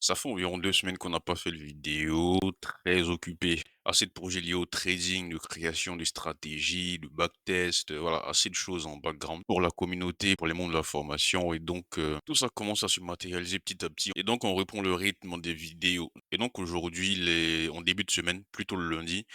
Ça fait environ 2 semaines qu'on n'a pas fait de vidéo, très occupé. Assez de projets liés au trading, de création de stratégies, de backtest, voilà, assez de choses en background pour la communauté, pour les mondes de la formation et donc tout ça commence à se matérialiser petit à petit et donc on reprend le rythme des vidéos. Et donc aujourd'hui, en début de semaine, plutôt le lundi,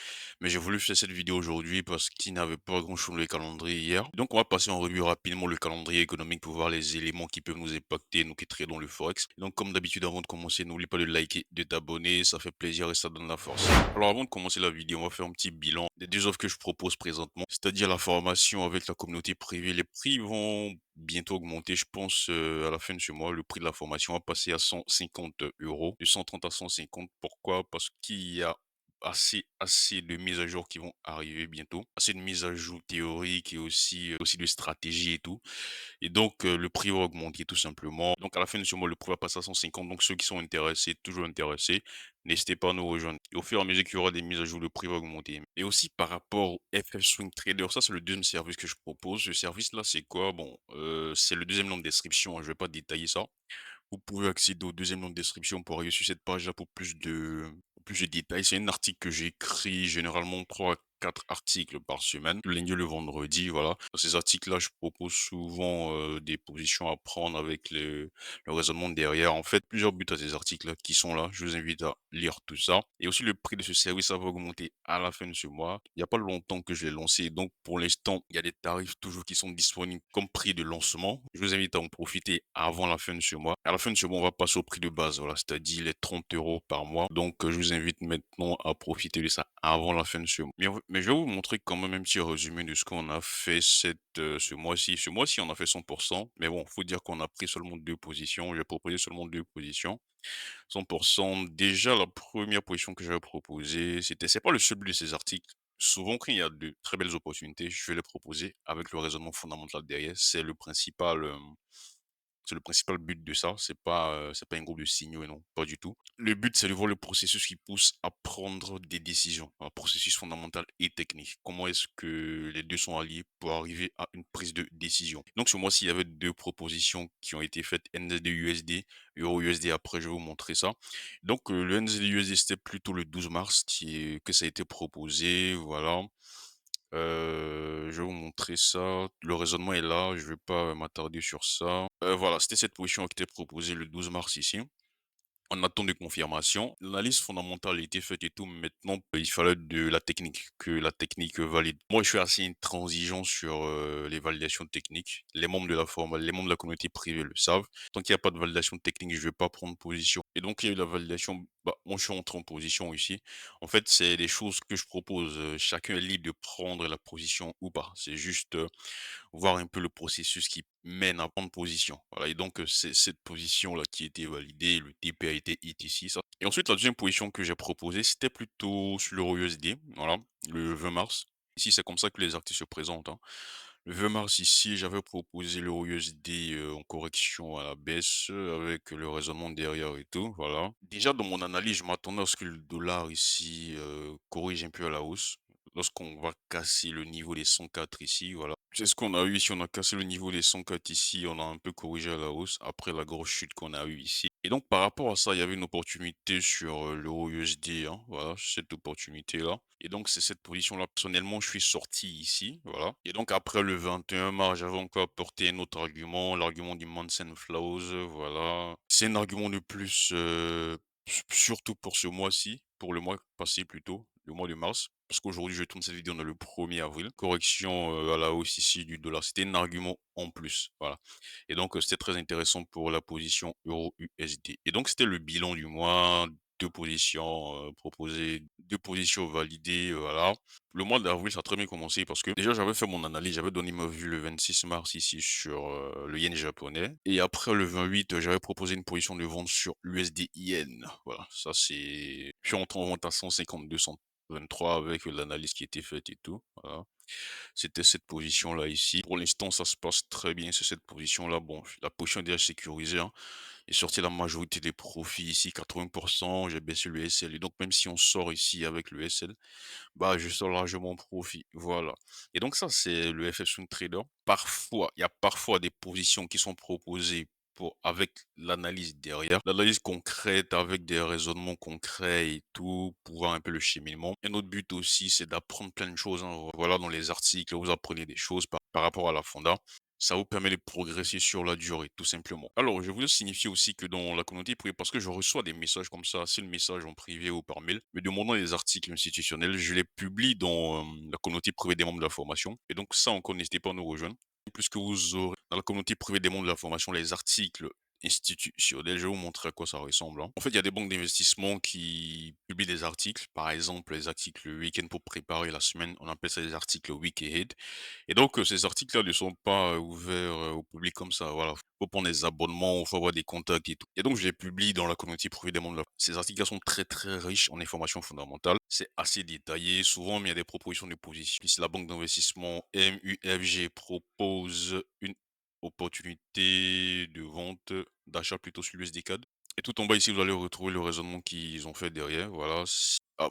mais j'ai voulu faire cette vidéo aujourd'hui parce qu'il n'y avait pas grand-chose dans le calendrier hier. Donc on va passer en revue rapidement le calendrier économique pour voir les éléments qui peuvent nous impacter, nous qui tradons le forex. Donc comme d'habitude, avant de commencer, n'oublie pas de liker, de t'abonner, ça fait plaisir et ça donne la force. Alors avant de commencer la vidéo, on va faire un petit bilan des deux offres que je propose présentement, c'est-à-dire la formation avec la communauté privée. Les prix vont bientôt augmenter, je pense à la fin de ce mois, le prix de la formation va passer à 150 euros, de 130 à 150. Pourquoi? Parce qu'il y a assez de mises à jour qui vont arriver bientôt, assez de mises à jour théoriques et aussi de stratégie et tout. Et donc, le prix va augmenter tout simplement. Donc, à la fin de ce mois, le prix va passer à 150. Donc, ceux qui sont intéressés, toujours intéressés, n'hésitez pas à nous rejoindre. Et au fur et à mesure qu'il y aura des mises à jour, le prix va augmenter. Et aussi, par rapport au FF Swing Trader, ça, c'est le deuxième service que je propose. Ce service-là, c'est quoi? Bon, c'est le deuxième nom de description, hein. Je vais pas détailler ça. Vous pouvez accéder au deuxième nom de description pour arriver sur cette page-là pour plus de détails. C'est un article que j'écris généralement 3 à 4 articles par semaine, le lundi et le vendredi, voilà. Dans ces articles-là, je propose souvent des positions à prendre avec le raisonnement derrière. En fait, plusieurs buts à ces articles-là qui sont là. Je vous invite à lire tout ça. Et aussi, le prix de ce service, ça va augmenter à la fin de ce mois. Il n'y a pas longtemps que je l'ai lancé. Donc, pour l'instant, il y a des tarifs toujours qui sont disponibles comme prix de lancement. Je vous invite à en profiter avant la fin de ce mois. À la fin de ce mois, on va passer au prix de base, voilà, c'est-à-dire les 30 euros par mois. Donc, je vous invite maintenant à profiter de ça avant la fin de ce mois. Mais je vais vous montrer quand même un petit résumé de ce qu'on a fait ce mois-ci. Ce mois-ci, on a fait 100%. Mais bon, faut dire qu'on a pris seulement deux positions. J'ai proposé seulement deux positions. 100%. Déjà, la première position que j'avais proposée, c'est pas le seul but de ces articles. Souvent, quand il y a de très belles opportunités, je vais les proposer avec le raisonnement fondamental derrière. C'est le principal but de ça. C'est pas un groupe de signaux et non, pas du tout. Le but, c'est de voir le processus qui pousse à prendre des décisions, un processus fondamental et technique. Comment est-ce que les deux sont alliés pour arriver à une prise de décision? Donc, ce mois-ci, il y avait deux propositions qui ont été faites, NZD-USD, Euro-USD. Après, je vais vous montrer ça. Donc, le NZD-USD, c'était plutôt le 12 mars que ça a été proposé. Voilà. Je vais vous montrer ça. Le raisonnement est là, je vais pas m'attarder sur ça. Voilà, c'était cette position qui était proposée le 12 mars ici. En attente de confirmation, l'analyse fondamentale a été faite et tout. Maintenant, il fallait de la technique, que la technique valide. Moi, je suis assez intransigeant sur les validations techniques. Les membres de la communauté privée le savent. Tant qu'il n'y a pas de validation technique, je vais pas prendre position. Et donc, il y a eu la validation. Bah, moi, je suis entré en position ici. En fait, c'est des choses que je propose. Chacun est libre de prendre la position ou pas. C'est juste voir un peu le processus qui mène à prendre position. Voilà, et donc c'est cette position-là qui a été validée, le TP a été hit ici, ça. Et ensuite, la deuxième position que j'ai proposée, c'était plutôt sur l'euro USD, voilà, le 20 mars. Ici, c'est comme ça que les artistes se présentent, hein. Le 20 mars ici, j'avais proposé l'euro USD en correction à la baisse avec le raisonnement derrière et tout, voilà. Déjà dans mon analyse, je m'attendais à ce que le dollar ici corrige un peu à la hausse lorsqu'on va casser le niveau des 104 ici, voilà. C'est ce qu'on a eu ici, on a cassé le niveau des 104 ici, on a un peu corrigé à la hausse après la grosse chute qu'on a eue ici. Et donc par rapport à ça, il y avait une opportunité sur l'euro USD, hein, voilà, cette opportunité-là. Et donc c'est cette position-là, personnellement, je suis sorti ici, voilà. Et donc après le 21 mars, j'avais encore apporté un autre argument, l'argument du Manson Flows, voilà. C'est un argument de plus, surtout pour ce mois-ci, pour le mois passé plutôt, le mois de mars. Parce qu'aujourd'hui, je tourne cette vidéo dans le 1er avril. Correction à la hausse ici du dollar. C'était un argument en plus. Voilà. Et donc, c'était très intéressant pour la position euro-USD. Et donc, c'était le bilan du mois. Deux positions proposées, deux positions validées. Voilà. Le mois d'avril, ça a très bien commencé parce que déjà, j'avais fait mon analyse. J'avais donné ma vue le 26 mars ici sur le yen japonais. Et après, le 28, j'avais proposé une position de vente sur l'USD yen. Voilà. Ça, c'est. Je suis entré en vente à 152, 23 avec l'analyse qui était faite et tout. Voilà. C'était cette position-là ici. Pour l'instant, ça se passe très bien sur cette position-là. Bon, la position est déjà sécurisée, hein. J'ai sorti la majorité des profits ici, 80%. J'ai baissé le SL. Et donc, même si on sort ici avec le SL, bah, je sors largement profit. Voilà. Et donc, ça, c'est le FX Swing Trader. Parfois, il y a parfois des positions qui sont proposées rapport avec l'analyse derrière, l'analyse concrète avec des raisonnements concrets et tout, pour voir un peu le cheminement. Un autre but aussi, c'est d'apprendre plein de choses, hein. Voilà, dans les articles, vous apprenez des choses par rapport à la fonda. Ça vous permet de progresser sur la durée, tout simplement. Alors, je voulais signifier aussi que dans la communauté privée, parce que je reçois des messages comme ça, c'est le message en privé ou par mail, me demandant des articles institutionnels, je les publie dans la communauté privée des membres de la formation. Et donc ça encore, n'hésitez pas à nous rejoindre. Plus que vous aurez dans la communauté privée des membres de la formation les articles institutionnels, je vais vous montrer à quoi ça ressemble, hein. En fait, il y a des banques d'investissement qui publient des articles, par exemple les articles week-end pour préparer la semaine, on appelle ça des articles week ahead. Et donc, ces articles-là ne sont pas, ouverts, au public comme ça, voilà. Faut prendre des abonnements, faut avoir des contacts et tout. Et donc je les publie dans la communauté privée des membres de la ces articles-là sont très, très riches en informations fondamentales. C'est assez détaillé, souvent, mais il y a des propositions de position. Si la banque d'investissement MUFG propose une opportunité de vente, d'achat plutôt sur l'USD-CAD. Et tout en bas ici, vous allez retrouver le raisonnement qu'ils ont fait derrière, voilà.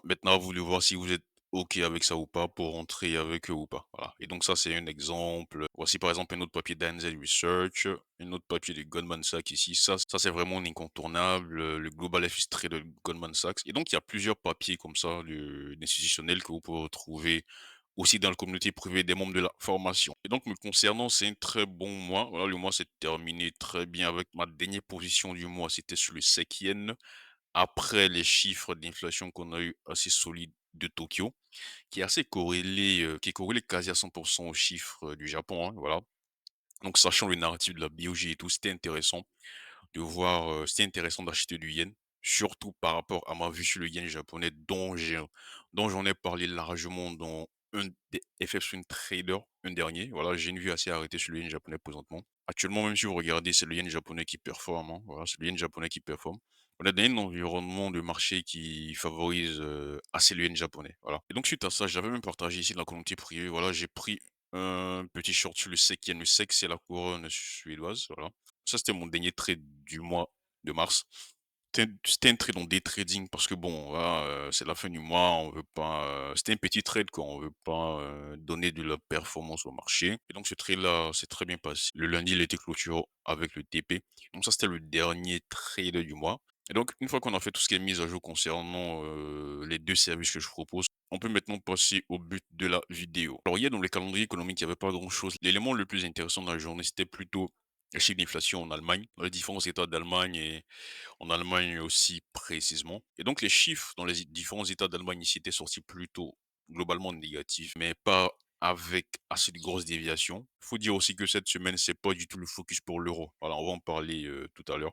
Maintenant, à vous de voir si vous êtes OK avec ça ou pas pour rentrer avec eux ou pas. Voilà. Et donc ça, c'est un exemple. Voici par exemple un autre papier d'ANZ Research, un autre papier de Goldman Sachs ici. Ça c'est vraiment un incontournable. Le Global FX Trade de Goldman Sachs. Et donc il y a plusieurs papiers comme ça, d'institutionnels que vous pouvez retrouver aussi dans la communauté privée des membres de la formation. Et donc me concernant, c'est un très bon mois. Voilà, le mois s'est terminé très bien avec ma dernière position du mois. C'était sur le SEC Yen. Après les chiffres d'inflation qu'on a eu assez solides de Tokyo qui est assez corrélé, qui est corrélé quasi à 100 aux chiffres, du Japon, hein, voilà. Donc sachant le narratif de la BOJ et tout, c'était intéressant de voir, c'était intéressant d'acheter du yen, surtout par rapport à ma vue sur le yen japonais dont j'en ai parlé largement dans un des FF Swing Trader, un dernier. Voilà, j'ai une vue assez arrêtée sur le yen japonais présentement. Actuellement, même si vous regardez, c'est le yen japonais qui performe, hein, voilà, c'est le yen japonais qui performe. On est dans un environnement de marché qui favorise, assez le yen japonais, voilà. Et donc suite à ça, j'avais même partagé ici dans la communauté privée, voilà, j'ai pris un petit short sur le SEK yen. Le SEK, c'est la couronne suédoise, voilà. Ça, c'était mon dernier trade du mois de mars. C'était un trade en day trading parce que bon, voilà, c'est la fin du mois, on veut pas, c'était un petit trade quoi, on veut pas, donner de la performance au marché et donc ce trade-là s'est très bien passé. Le lundi, il était clôturé avec le TP. Donc ça, c'était le dernier trade du mois et donc une fois qu'on a fait tout ce qui est mise à jour concernant, les 2 services que je propose, on peut maintenant passer au but de la vidéo. Alors hier, dans les calendriers économiques, il y avait pas grand-chose. L'élément le plus intéressant dans la journée, c'était plutôt les chiffres d'inflation en Allemagne, dans les différents États d'Allemagne et en Allemagne aussi précisément. Et donc les chiffres dans les différents États d'Allemagne ici étaient sortis plutôt globalement négatifs, mais pas avec assez de grosses déviations. Il faut dire aussi que cette semaine, c'est pas du tout le focus pour l'euro. Voilà, on va en parler tout à l'heure.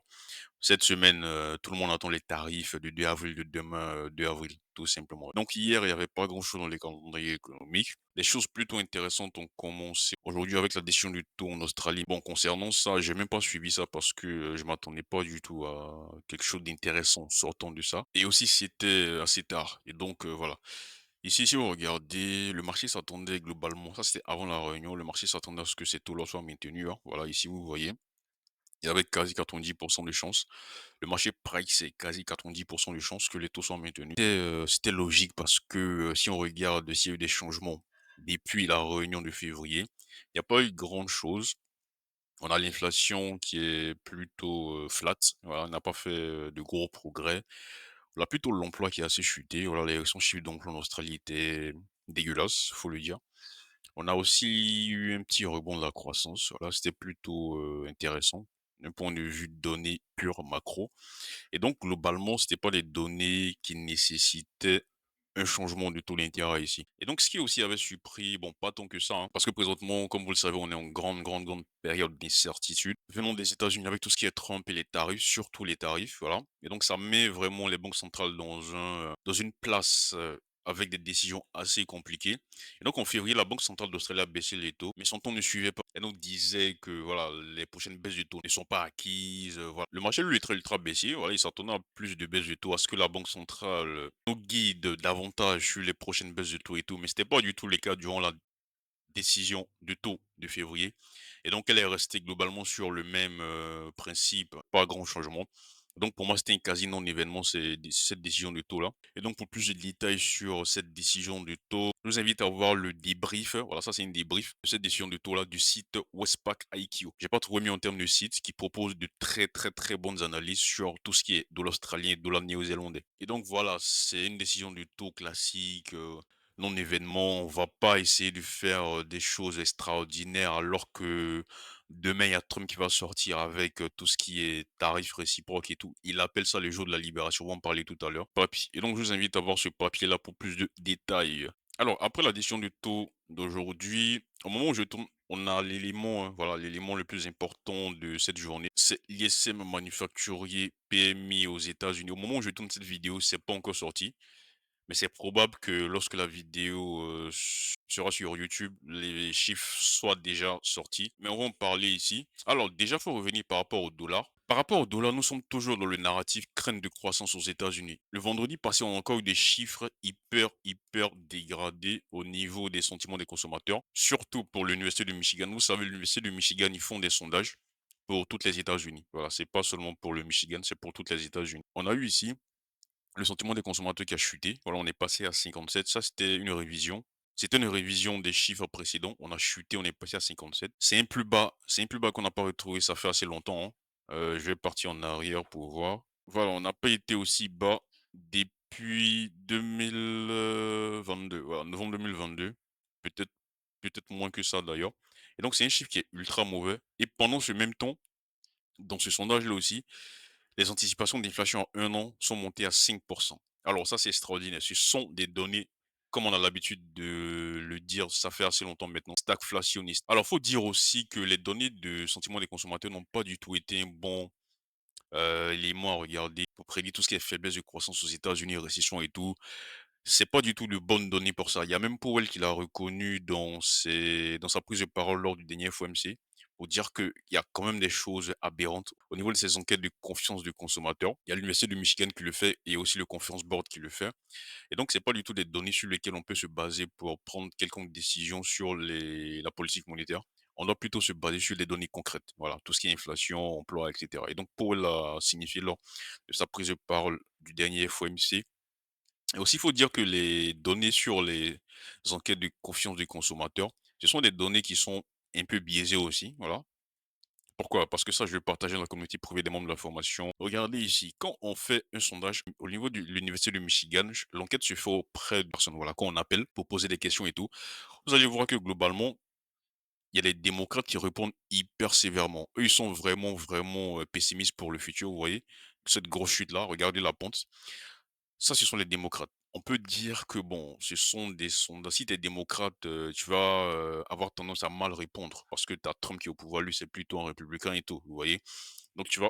Cette semaine, tout le monde attend les tarifs du 2 avril de demain, 2 avril, tout simplement. Donc hier, il y avait pas grand-chose dans les calendriers économiques. Des choses plutôt intéressantes ont commencé aujourd'hui avec la décision du taux en Australie. Bon, concernant ça, j'ai même pas suivi ça parce que je m'attendais pas du tout à quelque chose d'intéressant sortant de ça. Et aussi, c'était assez tard. Et donc, voilà. Ici, si vous regardez, le marché s'attendait globalement, ça c'était avant la réunion, le marché s'attendait à ce que ces taux-là soient maintenus, hein. Voilà, ici, vous voyez. Il y avait quasi 90% de chances. Le marché price, c'est quasi 90% de chances que les taux soient maintenus. C'était logique parce que si on regarde s'il y a eu des changements depuis la réunion de février, il n'y a pas eu grande chose. On a l'inflation qui est plutôt flat. Voilà, on n'a pas fait de gros progrès. On a plutôt l'emploi qui est assez chuté. Voilà, les récents chiffres d'emploi en Australie étaient dégueulasses, faut le dire. On a aussi eu un petit rebond de la croissance. Voilà, c'était plutôt intéressant d'un point de vue de données pure macro. Et donc, globalement, c'était pas des données qui nécessitaient un changement du taux d'intérêt ici. Et donc, ce qui aussi avait surpris, bon, pas tant que ça, hein, parce que présentement, comme vous le savez, on est en grande, grande, grande période d'incertitude. Venant des États-Unis avec tout ce qui est Trump et les tarifs, surtout les tarifs, voilà. Et donc, ça met vraiment les banques centrales dans une place avec des décisions assez compliquées. Et donc, en février, la Banque centrale d'Australie a baissé les taux, mais son ton ne suivait pas. Elle nous disait que voilà, les prochaines baisses de taux ne sont pas acquises. Voilà. Le marché, lui, est très ultra baissier. Voilà, il s'attendait à plus de baisses de taux, à ce que la Banque centrale nous guide davantage sur les prochaines baisses de taux et tout. Mais c'était pas du tout le cas durant la décision de taux de février. Et donc, elle est restée globalement sur le même principe, pas grand changement. Donc pour moi, c'était un quasi non-événement, cette décision de taux-là. Et donc pour plus de détails sur cette décision de taux, je vous invite à voir le débrief. Voilà, ça c'est une débrief de cette décision de taux-là du site Westpac IQ. J'ai pas trouvé mieux en termes de site qui propose de très très très bonnes analyses sur tout ce qui est dollar australien et dollar néo-zélandais. Et donc voilà, c'est une décision de taux classique. Non-événement, on va pas essayer de faire des choses extraordinaires alors que demain, il y a Trump qui va sortir avec tout ce qui est tarif réciproque et tout. Il appelle ça les jours de la libération. On va en parler tout à l'heure. Papier. Et donc, je vous invite à voir ce papier-là pour plus de détails. Alors, après la décision du taux d'aujourd'hui, au moment où je tourne, on a l'élément, voilà, l'élément le plus important de cette journée. C'est l'ISM manufacturier PMI aux États-Unis. Au moment où je tourne cette vidéo, c'est pas encore sorti. Mais c'est probable que lorsque la vidéo, sera sur YouTube, les chiffres soient déjà sortis. Mais on va en parler ici. Alors déjà, faut revenir par rapport au dollar. Par rapport au dollar, nous sommes toujours dans le narratif crainte de croissance aux États-Unis. Le vendredi passé, on a encore eu des chiffres hyper dégradés au niveau des sentiments des consommateurs, surtout pour l'Université de Michigan. Vous savez, l'Université de Michigan, ils font des sondages pour toutes les États-Unis. Voilà, c'est pas seulement pour le Michigan, c'est pour toutes les États-Unis. On a eu ici le sentiment des consommateurs qui a chuté. Voilà, on est passé à 57. Ça, c'était une révision. C'était une révision des chiffres précédents. On a chuté, on est passé à 57. C'est un plus bas qu'on n'a pas retrouvé. Ça fait assez longtemps, hein. Je vais partir en arrière pour voir. Voilà, on n'a pas été aussi bas depuis 2022. Voilà, novembre 2022. Peut-être, peut-être moins que ça d'ailleurs. Et donc, c'est un chiffre qui est ultra mauvais. Et pendant ce même temps, dans ce sondage-là aussi, les anticipations d'inflation en un an sont montées à 5%. Alors ça, c'est extraordinaire. Ce sont des données, comme on a l'habitude de le dire, ça fait assez longtemps maintenant, stagflationniste. Alors, faut dire aussi que les données de sentiment des consommateurs n'ont pas du tout été un bon élément à regarder pour prédire tout ce qui est faiblesse de croissance aux États-Unis, récession et tout. C'est pas du tout de bonnes données pour ça. Il y a même Powell qui l'a reconnu dans sa prise de parole lors du dernier FOMC pour dire qu'il y a quand même des choses aberrantes au niveau de ces enquêtes de confiance du consommateur. Il y a l'Université de Michigan qui le fait et aussi le Conference Board qui le fait. Et donc, c'est pas du tout des données sur lesquelles on peut se baser pour prendre quelconque décision sur la politique monétaire. On doit plutôt se baser sur des données concrètes. Voilà, tout ce qui est inflation, emploi, etc. Et donc, Powell a signifié lors de sa prise de parole du dernier FOMC. Et aussi, il faut dire que les données sur les enquêtes de confiance des consommateurs, ce sont des données qui sont un peu biaisées aussi, voilà. Pourquoi? Parce que ça, je vais partager dans la communauté privée des membres de la formation. Regardez ici, quand on fait un sondage au niveau de l'université de Michigan, l'enquête se fait auprès de personnes, voilà, quand on appelle pour poser des questions et tout, vous allez voir que globalement, il y a les démocrates qui répondent hyper sévèrement. Eux, ils sont vraiment pessimistes pour le futur, vous voyez? Cette grosse chute-là, regardez la pente. Ça, ce sont les démocrates. On peut dire que bon, ce sont des sondages. Si tu es démocrate, tu vas, avoir tendance à mal répondre parce que tu as Trump qui est au pouvoir, lui, c'est plutôt un républicain et tout, vous voyez? Donc tu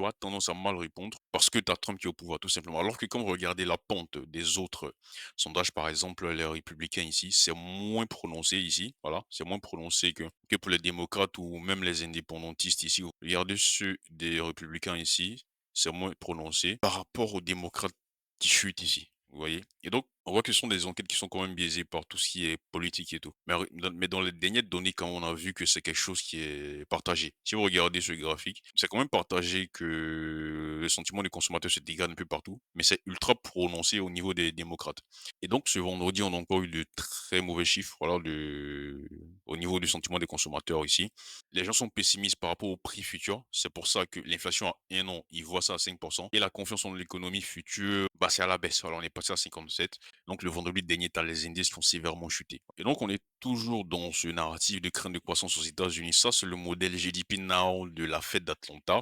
auras tendance à mal répondre parce que tu as Trump qui est au pouvoir, tout simplement. Alors que quand vous regardez la pente des autres sondages, par exemple, les républicains ici, c'est moins prononcé ici, voilà, c'est moins prononcé que pour les démocrates ou même les indépendantistes ici. Regardez ceux des républicains ici, c'est moins prononcé par rapport aux démocrates qui chutent ici. Vous voyez? Et donc, on voit que ce sont des enquêtes qui sont quand même biaisées par tout ce qui est politique et tout. Mais dans les dernières données, quand on a vu que c'est quelque chose qui est partagé. Si vous regardez ce graphique, c'est quand même partagé que le sentiment des consommateurs se dégrade un peu partout, mais c'est ultra prononcé au niveau des démocrates. Et donc, ce vendredi, on a encore eu de très mauvais chiffres, voilà, au niveau du sentiment des consommateurs ici. Les gens sont pessimistes par rapport au prix futur. C'est pour ça que l'inflation à un an, ils voient ça à 5%. Et la confiance en l'économie future, bah, c'est à la baisse. Alors, on est passé à 57. Donc, le vendredi dernier, tu as les indices qui ont sévèrement chuté. Et donc, on est toujours dans ce narratif de crainte de croissance aux États-Unis. Ça, c'est le modèle GDP Now de la Fed d'Atlanta.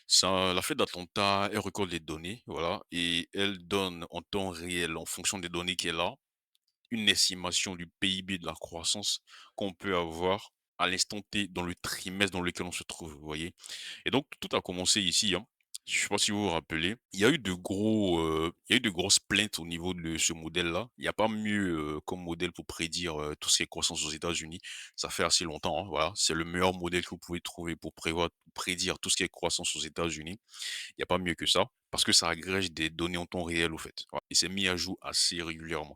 Ça, la Fed d'Atlanta, elle recueille les données, voilà, et elle donne en temps réel, en fonction des données qu'elle a, une estimation du PIB, de la croissance qu'on peut avoir à l'instant T dans le trimestre dans lequel on se trouve, vous voyez? Et donc tout a commencé ici, hein. Je sais pas si vous vous rappelez, il y a eu de grosses plaintes au niveau de ce modèle-là. Il y a pas mieux, comme modèle pour prédire, tout ce qui est croissance aux États-Unis. Ça fait assez longtemps, hein, voilà. C'est le meilleur modèle que vous pouvez trouver pour prédire tout ce qui est croissance aux États-Unis. Il y a pas mieux que ça, parce que ça agrège des données en temps réel, au fait. Voilà, et c'est mis à jour assez régulièrement.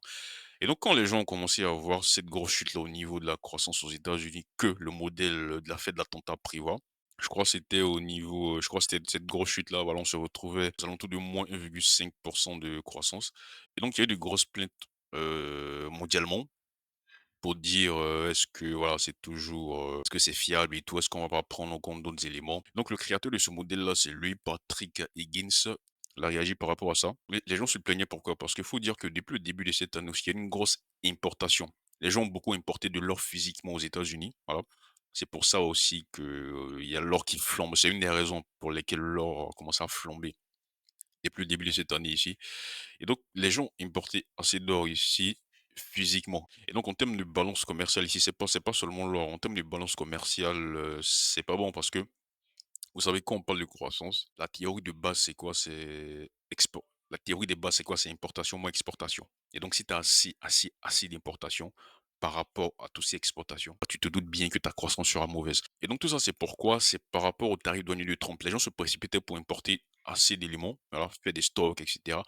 Et donc, quand les gens ont commencé à voir cette grosse chute-là au niveau de la croissance aux États-Unis que le modèle de la Fed d'Atlanta prévoit, Je crois que c'était au niveau, je crois que c'était cette grosse chute-là, voilà, on se retrouvait aux alentours de moins 1,5 de croissance et donc il y a eu de grosses plaintes, mondialement pour dire, est-ce que voilà, c'est toujours, est-ce que c'est fiable et tout? Est-ce qu'on va pas prendre en compte d'autres éléments? Donc le créateur de ce modèle-là, c'est lui, Patrick Higgins. Il a réagi par rapport à ça. Les gens se plaignaient pourquoi? Parce qu'il faut dire que depuis le début de cette année aussi, il y a une grosse importation. Les gens ont beaucoup importé de l'or physiquement aux États-Unis, voilà. C'est pour ça aussi que, il y a l'or qui flambe. C'est une des raisons pour lesquelles l'or a commencé à flamber depuis le début de cette année ici. Et donc, les gens importaient assez d'or ici physiquement. Et donc, en termes de balance commerciale ici, c'est pas seulement l'or. En termes de balance commerciale, c'est pas bon parce que vous savez, quand on parle de croissance, la théorie de base, c'est quoi? C'est export. La théorie des bases, c'est quoi? C'est importation moins exportation. Et donc, si tu as assez d'importation par rapport à toutes ces exportations, tu te doutes bien que ta croissance sera mauvaise. Et donc, tout ça, c'est pourquoi? C'est par rapport au tarif douanier de Trump. Les gens se précipitaient pour importer assez d'éléments, alors faire des stocks, etc.,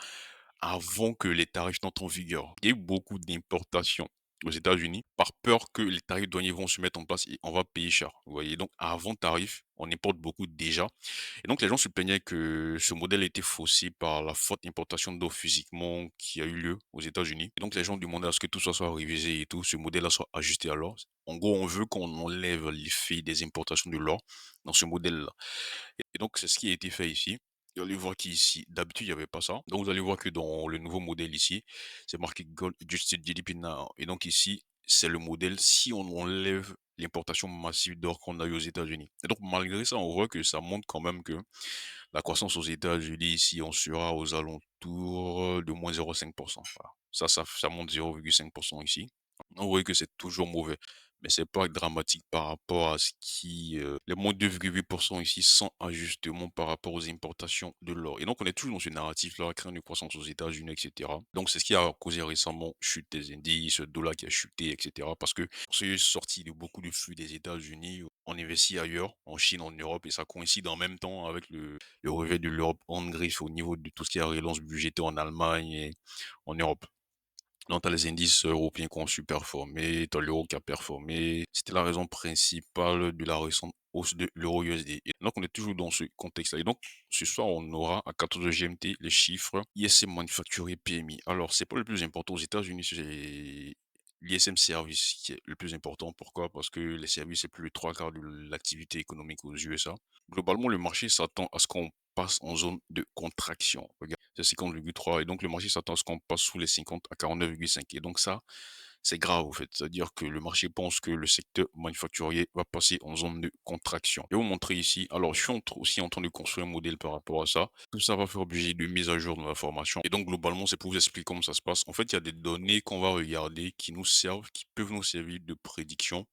avant que les tarifs n'entrent en vigueur. Il y a eu beaucoup d'importations aux États-Unis par peur que les tarifs douaniers vont se mettre en place et on va payer cher. Vous voyez, donc avant tarif, on importe beaucoup déjà. Et donc les gens se plaignaient que ce modèle était faussé par la forte importation d'eau physiquement qui a eu lieu aux États-Unis. Et donc les gens demandaient à ce que tout ça soit révisé et tout, ce modèle-là soit ajusté à l'or. En gros, on veut qu'on enlève l'effet des importations de l'or dans ce modèle-là. Et donc, c'est ce qui a été fait ici. Vous allez voir qu'ici, d'habitude, il n'y avait pas ça. Donc, vous allez voir que dans le nouveau modèle ici, c'est marqué Gold Adjusted GDP Now. Et donc, ici, c'est le modèle si on enlève l'importation massive d'or qu'on a eu aux États-Unis. Et donc, malgré ça, on voit que ça montre quand même que la croissance aux États-Unis, ici, on sera aux alentours de moins 0,5%. Voilà. Ça monte 0,5% ici. On voit que c'est toujours mauvais, mais c'est pas dramatique par rapport à ce qui, les moins 2,8% ici sans ajustement par rapport aux importations de l'or. Et donc on est toujours dans ce narratif-là, créant une croissance aux États-Unis, et cetera. Donc c'est ce qui a causé récemment chute des indices, le dollar qui a chuté, et cetera. Parce que c'est sorti de beaucoup de flux des États-Unis, on investit ailleurs, en Chine, en Europe, et ça coïncide en même temps avec le réveil de l'Europe en griffe au niveau de tout ce qui est relance budgétaire en Allemagne et en Europe. Donc, tu as les indices européens qui ont performé, tu as l'euro qui a performé. C'était la raison principale de la récente hausse de l'euro USD. Et donc, on est toujours dans ce contexte-là. Et donc, ce soir, on aura à 14 GMT les chiffres ISM manufacturier PMI. Alors, c'est pas le plus important aux États-Unis, c'est l'ISM service qui est le plus important. Pourquoi? Parce que les services, c'est plus de trois quarts de l'activité économique aux USA. Globalement, le marché s'attend à ce qu'on passe en zone de contraction. Regarde, c'est 50,3 et donc le marché s'attend à ce qu'on passe sous les 50 à 49,5 et donc ça, c'est grave, en fait. C'est-à-dire que le marché pense que le secteur manufacturier va passer en zone de contraction. Je vais vous montrer ici. Alors, je suis aussi en train de construire un modèle par rapport à ça. Tout ça va faire obligé de mise à jour de ma formation. Et donc, globalement, c'est pour vous expliquer comment ça se passe. En fait, il y a des données qu'on va regarder qui nous servent, qui peuvent nous servir de prédiction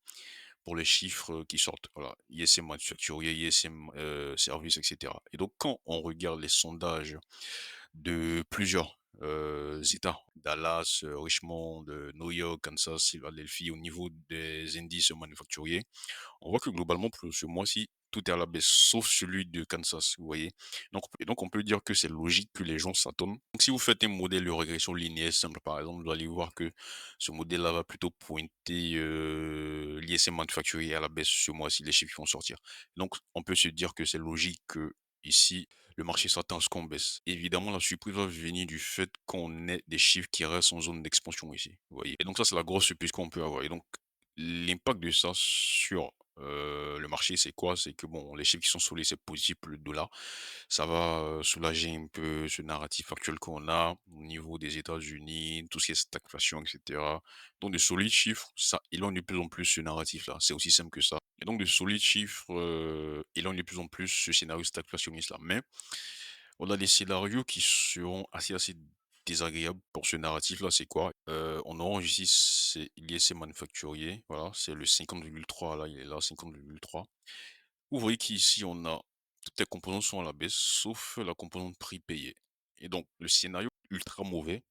pour les chiffres qui sortent. Voilà, ISM manufacturier, ISM service, etc. Et donc, quand on regarde les sondages de plusieurs États, Dallas, Richmond, New York, Kansas, Philadelphie, au niveau des indices manufacturiers, on voit que globalement, pour ce mois-ci, tout est à la baisse, sauf celui de Kansas, vous voyez. Donc, on peut dire que c'est logique que les gens s'attendent. Donc, si vous faites un modèle de régression linéaire simple, par exemple, vous allez voir que ce modèle-là va plutôt pointer l'ISM manufacturier à la baisse ce mois-ci, les chiffres qui vont sortir. Donc, on peut se dire que c'est logique que ici, le marché s'attend à ce qu'on baisse. Évidemment, la surprise va venir du fait qu'on ait des chiffres qui restent en zone d'expansion ici, vous voyez. Et donc, ça, c'est la grosse surprise qu'on peut avoir. Et donc, l'impact de ça sur le marché, c'est quoi? C'est que bon, les chiffres qui sont soulevés, c'est positif pour le dollar. Ça va soulager un peu ce narratif actuel qu'on a au niveau des États-Unis, tout ce qui est stagflation, etc. Donc, de solides chiffres, ça éloigne de plus en plus ce narratif-là. C'est aussi simple que ça. Et donc, de solides chiffres éloignent de plus en plus ce scénario stagflationniste-là. Mais on a des scénarios qui seront assez désagréables pour ce narratif-là. C'est quoi? On orange ici, c'est l'ISM manufacturier. Voilà, c'est le 50,3. Là, il est là, 50,3. Vous voyez qu'ici, on a toutes les composantes sont à la baisse, sauf la composante prix payé. Et donc, le scénario ultra mauvais,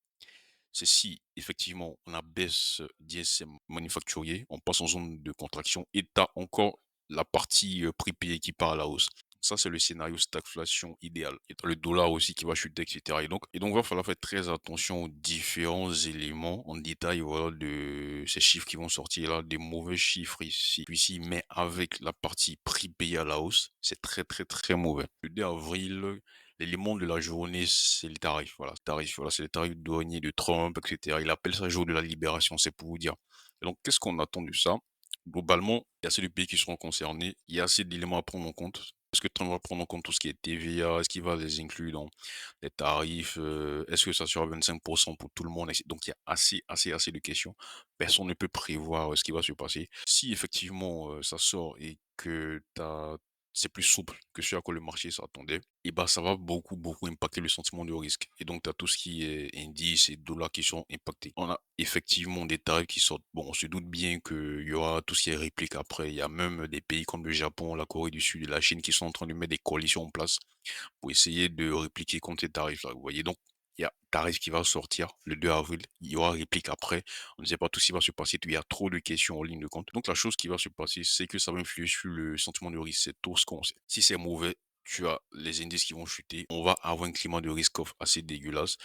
c'est si effectivement on abaisse d'ISM manufacturier, on passe en zone de contraction et tu encore la partie prix payé qui part à la hausse. Ça, c'est le scénario stagflation idéal. Et tu le dollar aussi qui va chuter, et cetera. Et donc, va falloir faire très attention aux différents éléments en détail, voilà, de ces chiffres qui vont sortir là, des mauvais chiffres ici, mais avec la partie prix payé à la hausse, c'est très, très, très mauvais. Le 2 avril, l'élément de la journée, c'est les tarifs. Voilà, voilà, c'est les tarifs douaniers de Trump, et cetera. Il appelle ça jour de la libération, c'est pour vous dire. Et donc, qu'est-ce qu'on attend de ça? Globalement, il y a assez de pays qui seront concernés. Il y a assez d'éléments à prendre en compte. Est-ce que Trump va prendre en compte tout ce qui est TVA? Est-ce qu'il va les inclure dans les tarifs? Est-ce que ça sera 25% pour tout le monde? Donc, il y a assez, assez, assez de questions. Personne ne peut prévoir ce qui va se passer. Si effectivement ça sort et que c'est plus souple que ce à quoi le marché s'attendait, et ben ça va beaucoup, beaucoup impacter le sentiment de risque. Et donc, tu as tout ce qui est indices et dollars qui sont impactés. On a effectivement des tarifs qui sortent. Bon, on se doute bien qu'il y aura tout ce qui est réplique après. Il y a même des pays comme le Japon, la Corée du Sud et la Chine qui sont en train de mettre des coalitions en place pour essayer de répliquer contre ces tarifs-là. Vous voyez, donc, il y a tarif qui va sortir le 2 avril. Il y aura réplique après. On ne sait pas tout ce qui va se passer. Il y a trop de questions en ligne de compte. Donc, la chose qui va se passer, c'est que ça va influer sur le sentiment de risque. C'est tout ce qu'on sait. Si c'est mauvais, tu as les indices qui vont chuter. On va avoir un climat de risk-off assez dégueulasse.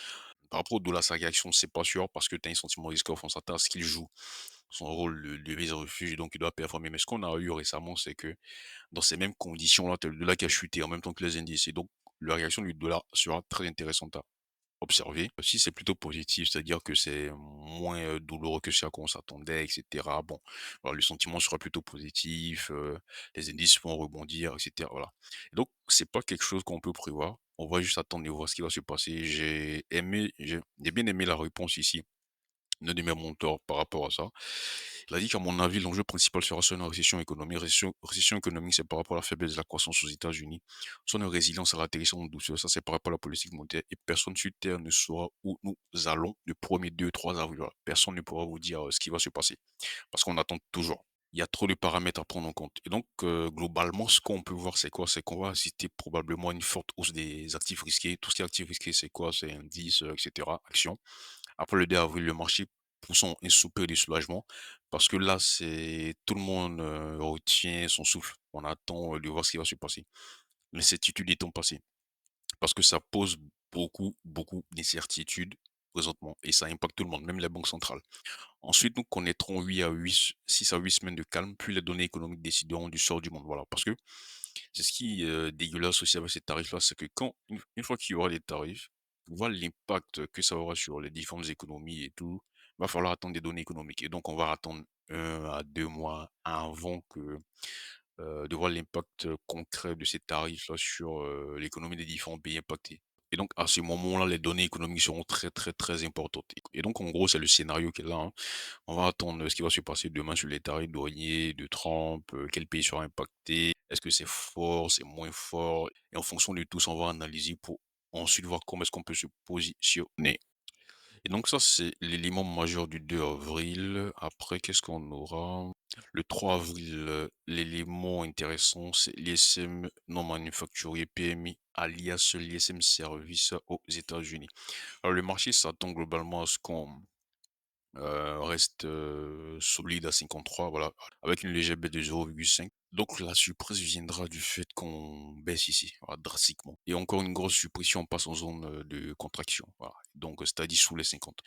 Par rapport au dollar, sa réaction, c'est pas sûr parce que tu as un sentiment de risk-off. On s'attend à ce qu'il joue son rôle de devise refuge, donc il doit performer. Mais ce qu'on a eu récemment, c'est que dans ces mêmes conditions-là, tu as le dollar qui a chuté en même temps que les indices. Et donc, la réaction du dollar sera très intéressante à observer. Si c'est plutôt positif, c'est-à-dire que c'est moins douloureux que ce à quoi on s'attendait, etc. Bon, voilà, le sentiment sera plutôt positif, les indices vont rebondir, etc. Voilà. Et donc, c'est pas quelque chose qu'on peut prévoir. On va juste attendre et voir ce qui va se passer. J'ai bien aimé la réponse ici l'un de mes mentors par rapport à ça. Il a dit qu'à mon avis, l'enjeu principal sera soit une récession économique. Récession économique, c'est par rapport à la faiblesse de la croissance aux États-Unis. Soit une résilience à l'atterrissement en douceur, ça c'est par rapport à la politique monétaire. Et personne sur Terre ne saura où nous allons le premier 2, 3 avril. Voilà. Personne ne pourra vous dire ce qui va se passer. Parce qu'on attend toujours. Il y a trop de paramètres à prendre en compte. Et donc, globalement, ce qu'on peut voir, c'est quoi? C'est qu'on va assister probablement à une forte hausse des actifs risqués. Tout ce qui est actifs risqués, c'est quoi? C'est indices, etc., actions. Après le 2 avril, le marché poussant un soupir de soulagement parce que là, c'est tout le monde retient son souffle. On attend de voir ce qui va se passer. L'incertitude étant passée parce que ça pose beaucoup, beaucoup d'incertitudes présentement et ça impacte tout le monde, même les banques centrales. Ensuite, nous connaîtrons 6 à 8 semaines de calme, puis les données économiques décideront du sort du monde. Voilà, parce que c'est ce qui est dégueulasse aussi avec ces tarifs-là, c'est que une fois qu'il y aura des tarifs, pour voir l'impact que ça aura sur les différentes économies et tout, va falloir attendre des données économiques. Et donc, on va attendre 1 à 2 mois avant de voir l'impact concret de ces tarifs-là sur l'économie des différents pays impactés. Et donc, à ce moment-là, les données économiques seront très, très, très importantes. Et donc, en gros, c'est le scénario qui est là, hein. On va attendre ce qui va se passer demain sur les tarifs douaniers de Trump, quel pays sera impacté, est-ce que c'est fort, c'est moins fort, et en fonction de tout ça, on va analyser pour ensuite voir comment est-ce qu'on peut se positionner. Et donc ça, c'est l'élément majeur du 2 avril. Après, qu'est-ce qu'on aura? Le 3 avril, l'élément intéressant, c'est l'ISM non manufacturier PMI, alias l'ISM service aux États-Unis. Alors le marché s'attend globalement à ce qu'on reste solide à 53, voilà, avec une légère baisse de 0,5. Donc la surprise viendra du fait qu'on baisse ici, voilà, drastiquement. Et encore une grosse suppression, on passe en zone de contraction, voilà. Donc c'est-à-dire sous les 50.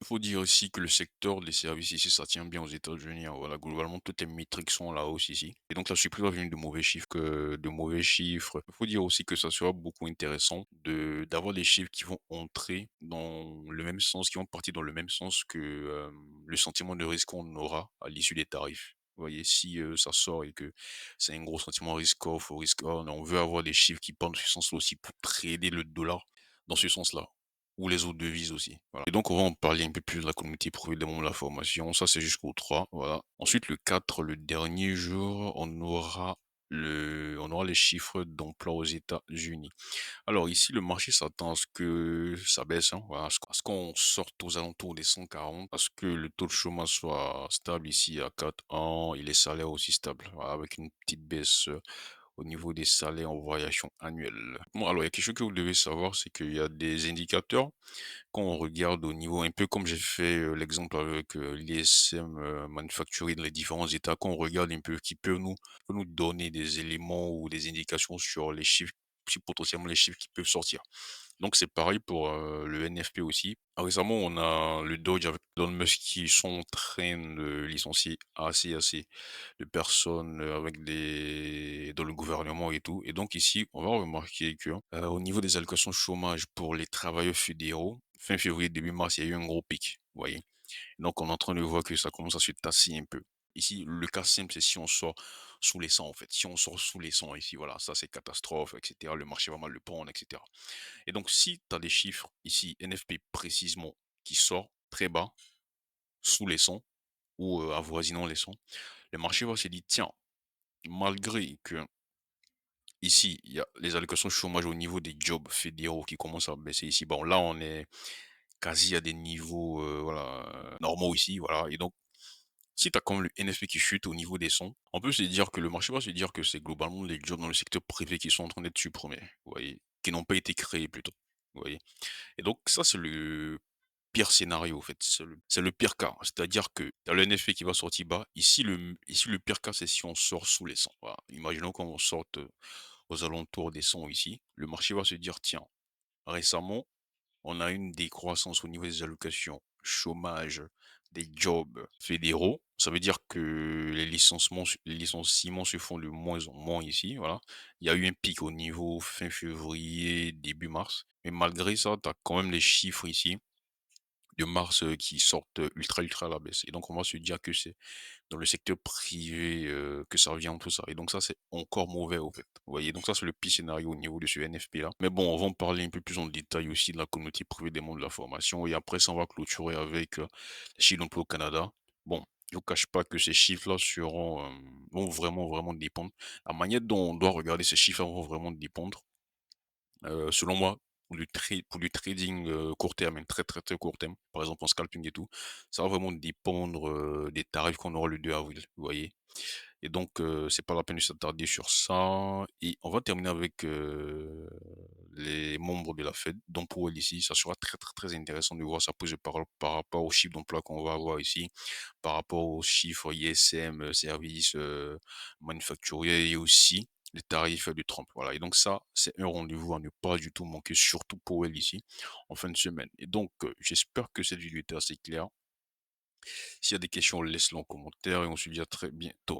Il faut dire aussi que le secteur des services ici, ça tient bien aux États-Unis, hein. Voilà, globalement, toutes les métriques sont à la hausse ici. Et donc, la surprise va venir de mauvais chiffres que de mauvais chiffres. Il faut dire aussi que ça sera beaucoup intéressant d'avoir des chiffres qui vont entrer dans le même sens, qui vont partir dans le même sens que le sentiment de risque qu'on aura à l'issue des tarifs. Vous voyez, si ça sort et que c'est un gros sentiment risk-off ou risk-on, on veut avoir des chiffres qui partent dans ce sens-là aussi pour trader le dollar dans ce sens-là ou les autres devises aussi. Voilà. Et donc, on va en parler un peu plus de la communauté privée des membres de la formation. Ça, c'est jusqu'au 3. Voilà. Ensuite, le 4, le dernier jour, on aura les chiffres d'emploi aux États-Unis. Alors ici, le marché s'attend à ce que ça baisse, hein, voilà, à ce qu'on sorte aux alentours des 140, à ce que le taux de chômage soit stable ici à 4 ans et les salaires aussi stables, voilà, avec une petite baisse au niveau des salaires en variation annuelle. Bon, alors il y a quelque chose que vous devez savoir, c'est qu'il y a des indicateurs quand on regarde au niveau un peu comme j'ai fait, l'exemple avec, l'ISM, Manufacturier dans les différents États, quand on regarde un peu qui peut nous donner des éléments ou des indications sur les chiffres, si potentiellement les chiffres qui peuvent sortir. Donc c'est pareil pour, le NFP aussi. Récemment, on a le Dodge avec Elon Musk qui sont en train de licencier assez de personnes, avec des dans le gouvernement et tout et donc ici, on va remarquer que, au niveau des allocations chômage pour les travailleurs fédéraux, fin février, début mars, il y a eu un gros pic, vous voyez? Donc on est en train de voir que ça commence à se tasser un peu. Ici, le cas simple, c'est si on sort sous les 100 en fait. Si on sort sous les 100 ici, voilà, ça c'est catastrophe et cetera. Le marché va mal le prendre et cetera. Et donc, si tu as des chiffres ici, NFP précisément, qui sort très bas, sous les 100 ou avoisinant les 100, le marché va se dire, tiens, malgré que ici, il y a les allocations chômage au niveau des jobs fédéraux qui commencent à baisser ici. Bon, là, on est quasi à des niveaux voilà, normaux ici. Voilà. Et donc, si tu as quand même le NFP qui chute au niveau des 100, on peut se dire que le marché va se dire que c'est globalement les jobs dans le secteur privé qui sont en train d'être supprimés. Vous voyez, qui n'ont pas été créés plutôt. Vous voyez. Et donc ça, c'est le pire scénario, en fait. C'est le pire cas. C'est-à-dire que tu as le NFP qui va sortir bas. Ici, le pire cas, c'est si on sort sous les 100. Voilà. Imaginons qu'on sorte aux alentours des 100 ici. Le marché va se dire, tiens, récemment, on a une décroissance au niveau des allocations, chômage, des jobs fédéraux. Ça veut dire que les licenciements se font de moins en moins ici, voilà. Il y a eu un pic au niveau fin février, début mars. Mais malgré ça, tu as quand même les chiffres ici de mars qui sortent ultra à la baisse. Et donc, on va se dire que c'est dans le secteur privé que ça revient tout ça. Et donc, ça, c'est encore mauvais, au fait. Vous voyez, donc ça, c'est le pire scénario au niveau de ce NFP-là. Mais bon, on va en parler un peu plus en détail aussi de la communauté privée des mondes de la formation. Et après, ça, on va clôturer avec les chiffres d'emploi au Canada. Bon, je ne vous cache pas que ces chiffres-là vont vraiment dépendre. La manière dont on doit regarder ces chiffres vont vraiment dépendre selon moi, pour du trading, court terme, hein, très court terme, par exemple en scalping et tout, ça va vraiment dépendre, des tarifs qu'on aura le 2 avril, vous voyez? Et donc c'est pas la peine de s'attarder sur ça et on va terminer avec, les membres de la Fed. Donc pour eux ici, ça sera très intéressant de voir ça poser par rapport aux chiffres d'emploi qu'on va avoir ici, par rapport aux chiffres ISM, services, manufacturiers et aussi les tarifs de Trump. Voilà et donc ça, c'est un rendez-vous à ne pas du tout manquer, surtout pour elle ici, en fin de semaine et donc j'espère que cette vidéo était assez claire. S'il y a des questions, laisse-les en commentaire et on se dit à très bientôt.